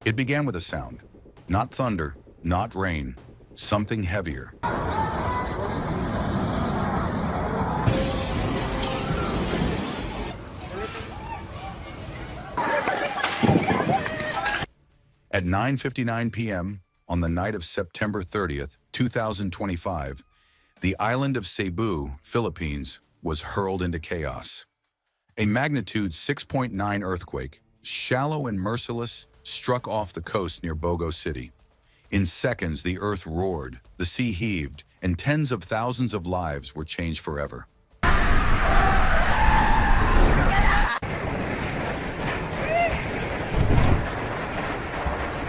It began with a sound. Not thunder, not rain, something heavier. At 9:59 p.m. on the night of September 30th, 2025, the island of Cebu, Philippines, was hurled into chaos. A magnitude 6.9 earthquake, shallow and merciless, struck off the coast near Bogo City. In seconds, the earth roared, the sea heaved, and tens of thousands of lives were changed forever.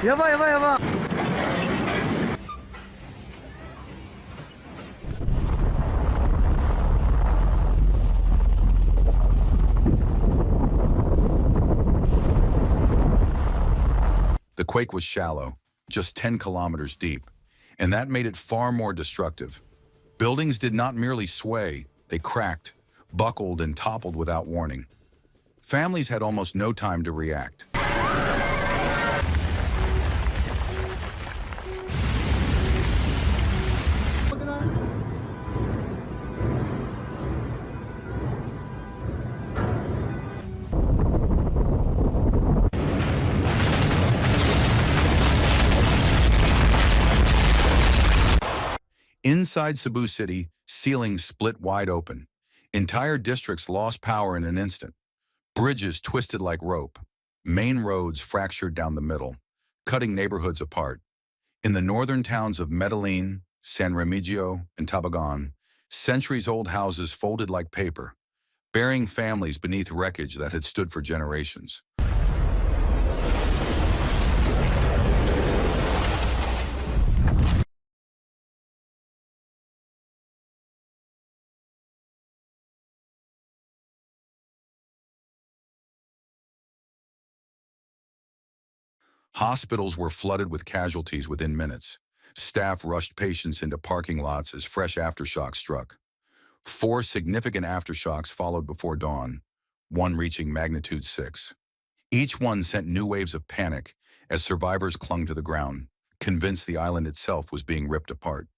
Yaba, yaba, yaba. The quake was shallow, just 10 kilometers deep, and that made it far more destructive. Buildings did not merely sway, they cracked, buckled, and toppled without warning. Families had almost no time to react. Inside Cebu City, ceilings split wide open. Entire districts lost power in an instant. Bridges twisted like rope. Main roads fractured down the middle, cutting neighborhoods apart. In the northern towns of Medellin, San Remigio, and Tabogon, centuries-old houses folded like paper, burying families beneath wreckage that had stood for generations. Hospitals were flooded with casualties within minutes. Staff rushed patients into parking lots as fresh aftershocks struck. 4 significant aftershocks followed before dawn, one reaching magnitude 6. Each one sent new waves of panic as survivors clung to the ground, convinced the island itself was being ripped apart.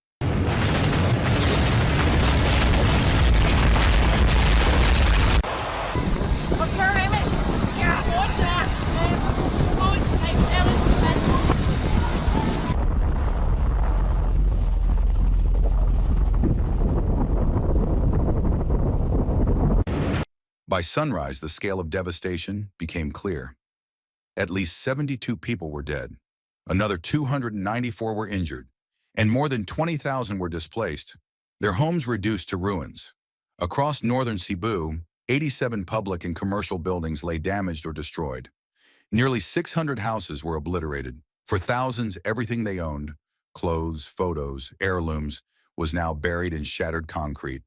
By sunrise, the scale of devastation became clear. At least 72 people were dead, another 294 were injured, and more than 20,000 were displaced, their homes reduced to ruins. Across northern Cebu, 87 public and commercial buildings lay damaged or destroyed. Nearly 600 houses were obliterated. For thousands, everything they owned, clothes, photos, heirlooms, was now buried in shattered concrete.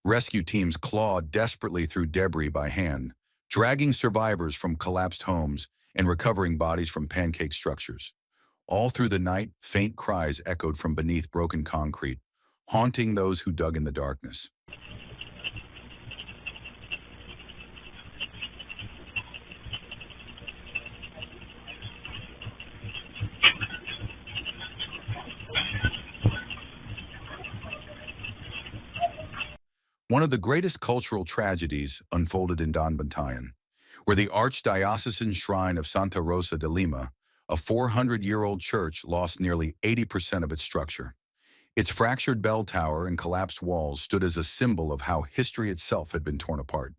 Rescue teams clawed desperately through debris by hand, dragging survivors from collapsed homes and recovering bodies from pancake structures. All through the night, faint cries echoed from beneath broken concrete, haunting those who dug in the darkness. One of the greatest cultural tragedies unfolded in Bantayan, where the archdiocesan shrine of Santa Rosa de Lima, a 400-year-old church, lost nearly 80% of its structure. Its fractured bell tower and collapsed walls stood as a symbol of how history itself had been torn apart.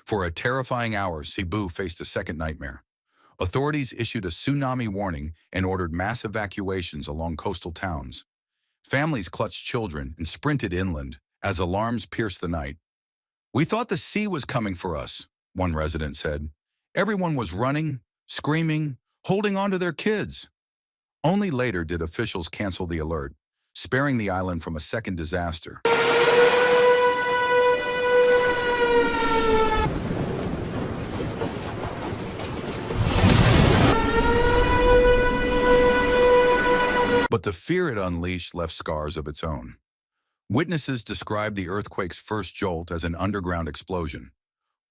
For a terrifying hour, Cebu faced a second nightmare. Authorities issued a tsunami warning and ordered mass evacuations along coastal towns. Families clutched children and sprinted inland as alarms pierced the night. "We thought the sea was coming for us," one resident said. "Everyone was running, screaming, holding on to their kids." Only later did officials cancel the alert, sparing the island from a second disaster. But the fear it unleashed left scars of its own. Witnesses described the earthquake's first jolt as an underground explosion.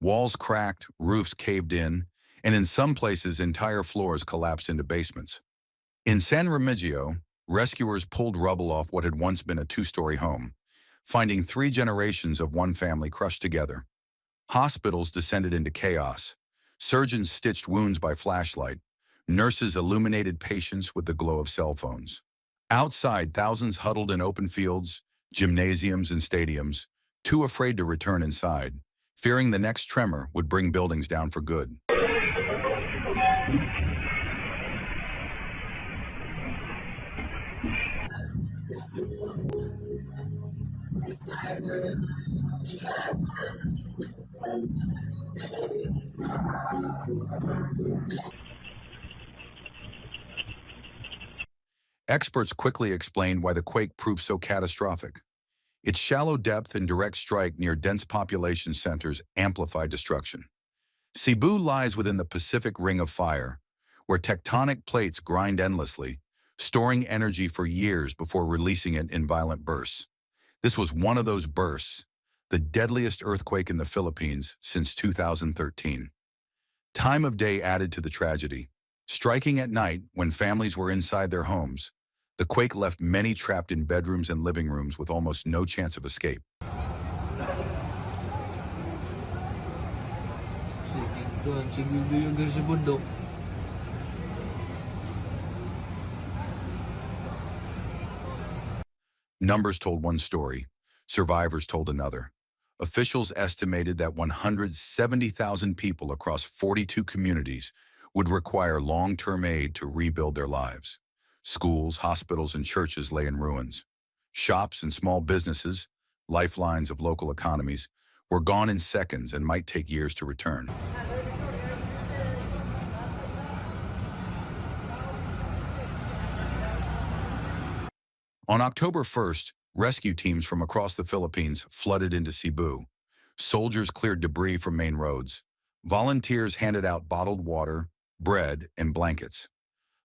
Walls cracked, roofs caved in, and in some places entire floors collapsed into basements. In San Remigio, rescuers pulled rubble off what had once been a two-story home, finding 3 generations of one family crushed together. Hospitals descended into chaos. Surgeons stitched wounds by flashlight. Nurses illuminated patients with the glow of cell phones. Outside, thousands huddled in open fields, gymnasiums and stadiums, too afraid to return inside, fearing the next tremor would bring buildings down for good. Experts quickly explained why the quake proved so catastrophic. Its shallow depth and direct strike near dense population centers amplified destruction. Cebu lies within the Pacific Ring of Fire, where tectonic plates grind endlessly, storing energy for years before releasing it in violent bursts. This was one of those bursts, the deadliest earthquake in the Philippines since 2013. Time of day added to the tragedy. Striking at night when families were inside their homes, the quake left many trapped in bedrooms and living rooms with almost no chance of escape. Numbers told one story, survivors told another. Officials estimated that 170,000 people across 42 communities would require long-term aid to rebuild their lives. Schools, hospitals, and churches lay in ruins. Shops and small businesses, lifelines of local economies, were gone in seconds and might take years to return. On October 1st, rescue teams from across the Philippines flooded into Cebu. Soldiers cleared debris from main roads. Volunteers handed out bottled water, bread, and blankets.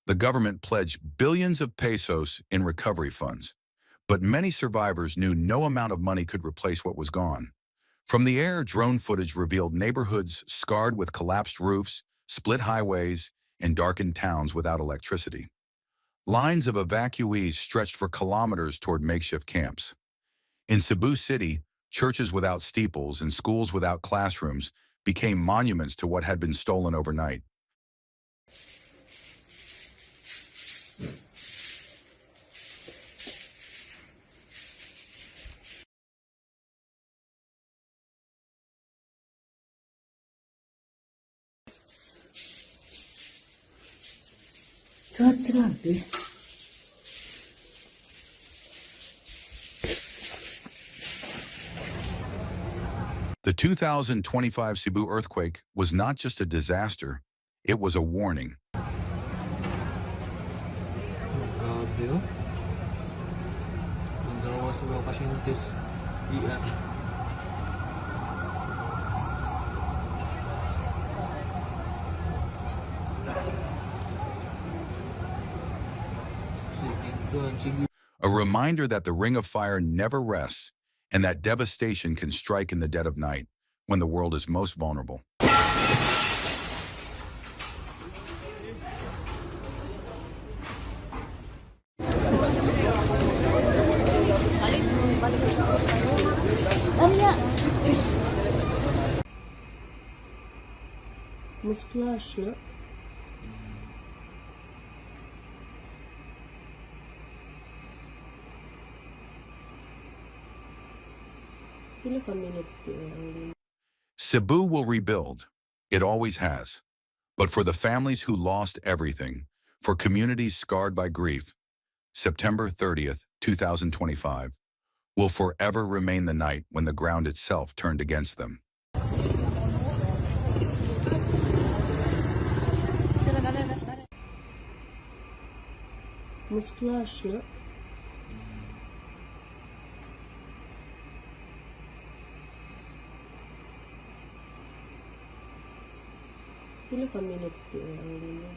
The government pledged billions of pesos in recovery funds, but many survivors knew no amount of money could replace what was gone. From the air, drone footage revealed neighborhoods scarred with collapsed roofs, split highways, and darkened towns without electricity. Lines of evacuees stretched for kilometers toward makeshift camps. In Cebu City, churches without steeples and schools without classrooms became monuments to what had been stolen overnight. Grabe. The 2025 Cebu earthquake was not just a disaster, it was a warning. Grabe, oh. Ang gawa sa mga pasyentes. Iyan. A reminder that the Ring of Fire never rests and that devastation can strike in the dead of night when the world is most vulnerable. Mas flash, no? Pila ka minutes di ang Cebu will rebuild. It always has. But for the families who lost everything, for communities scarred by grief, September 30th, 2025, will forever remain the night when the ground itself turned against them. Mas splash na. Pila ka minutes di ang limo?